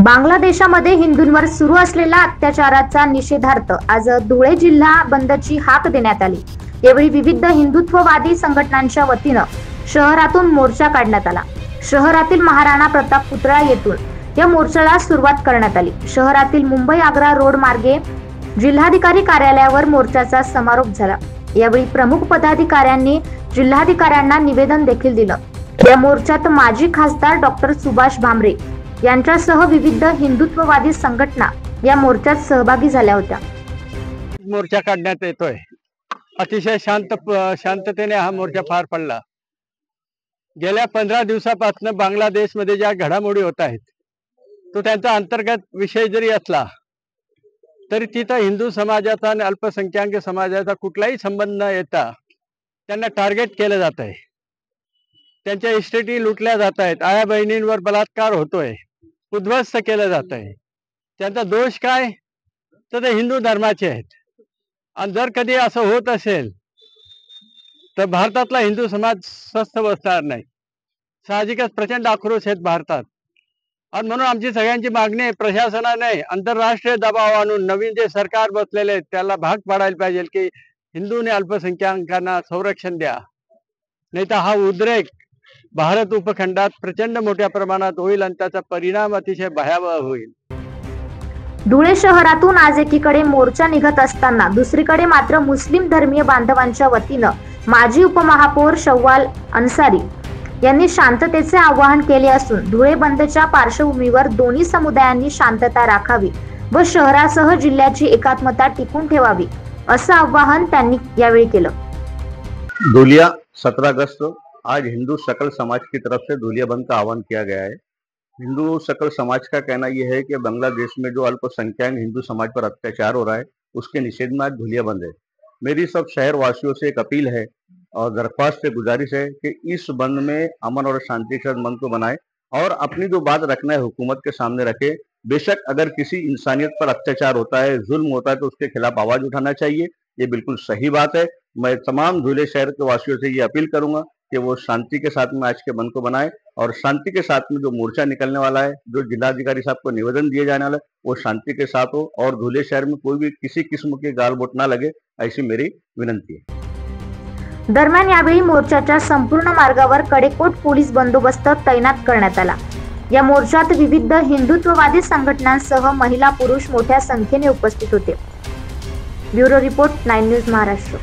बांगलादेशामध्ये हिंदूंवर सुरू असलेल्या अत्याचाराचा निषेधार्थ आज धुळे जिल्हा बंदची हाक देण्यात आली। यावेळी विविध हिंदुत्ववादी संघटनांच्या वतीनं शहरातून मोर्चा काढण्यात आला। शहरातील महाराणा प्रताप पुतळा येथून या मोर्चाला सुरुवात करण्यात आली। शहरातील मुंबई आग्रा रोड मार्गे जिल्हाधिकारी कार्यालयावर मोर्चाचा समारोप झाला। यावेळी प्रमुख पदाधिकाऱ्यांनी जिल्हाधिकाऱ्यांना निवेदन देखील दिलं। या मोर्चात माजी खासदार डॉक्टर सुभाष भामरे यांच्यासह विविध हिंदुत्ववादी संघटना या मोर्चात सहभागी झाल्या होत्या। मोर्चा काढण्यात येतोय। अतिशय शांततेने हा मोर्चा पार पडला। गेल्या 15 दिवसापासून बांगलादेशमध्ये ज्या घडामोडी होत आहेत तो त्यांचा अंतर्गत विषय जरी असला तरी तिथं हिंदू समाजाचा आणि अल्पसंख्याक समाजाचा कुठलाही संबंध न येता त्यांना टार्गेट केलं जात आहे। त्यांच्या इस्टेटी लुटल्या जात आहेत। आया बहिणींवर बलात्कार होतोय, उद्ध्वस्त केलं जात आहे। त्यांचा दोष काय तर ते हिंदू धर्माचे आहेत। आणि जर कधी असं होत असेल तर भारतातला हिंदू समाज स्वस्थ बसणार नाही। साहजिकच प्रचंड आक्रोश आहेत भारतात। आणि म्हणून आमची सगळ्यांची मागणी आहे, प्रशासनाने आंतरराष्ट्रीय दबाव आणून नवीन जे सरकार बसलेले आहेत त्याला भाग पाडायला पाहिजे की हिंदू आणि अल्पसंख्याकांना संरक्षण द्या, नाही तर हा उद्रेक भारत उपखंडात प्रचंड मोठ्या प्रमाणात होईल आणि त्याचा परिणाम अतिशय भयावह होईल। धुळे शहरातून आज एकीकडे मोर्चा निघत असताना दुसरीकडे मात्र मुस्लिम धर्मीय बांधवांच्या वतीनं माजी उपमहापौर शव्वाल अन्सारी यांनी शांततेचे आवाहन केले असून धुळे बंदच्या पार्श्वभूमीवर दोन्ही समुदायांनी शांतता राखावी व शहरासह जिल्ह्याची एकात्मता टिकून ठेवावी असं आवाहन त्यांनी यावेळी केलं। धुलिया 17 अगस्त आज हिंदू सकल समाज की तरफ से धुलिया बंद का आह्वान किया गया है। हिंदू सकल समाज का कहना यह है कि बांग्लादेश में जो अल्पसंख्यक हिंदू समाज पर अत्याचार हो रहा है उसके निषेध में आज धुलिया बंद है। मेरी सब शहर वासियों से एक अपील है और दरख्वास्त से गुजारिश है कि इस बंद में अमन और शांति के साथ बंद को बनाए और अपनी जो बात रखना है हुकूमत के सामने रखे। बेशक अगर किसी इंसानियत पर अत्याचार होता है, जुल्म होता है तो उसके खिलाफ आवाज उठाना चाहिए, ये बिल्कुल सही बात है। मैं तमाम धुले शहर के वासियों से ये अपील करूंगा कि वो शांति के साथ में आज के बंद को बनाए और शांति के साथ में जो मोर्चा निकलने वाला है, जो जिलाधिकारी साहब को निवेदन दिए जाने वाला है, वो शांति के साथ हो और धुले शहर में कोई भी किसी किस्म की गालबोट ना लगे, ऐसी मेरी विनंती है। दरम्यान यावेळी मोर्चाच्या संपूर्ण मार्गावर कडेकोट पोलीस बंदोबस्त तैनात करण्यात आला। या मोर्चात विविध हिंदुत्ववादी संघटनांसह महिला पुरुष मोठ्या संख्येने उपस्थित होते। Bureau report 9 news Maharashtra.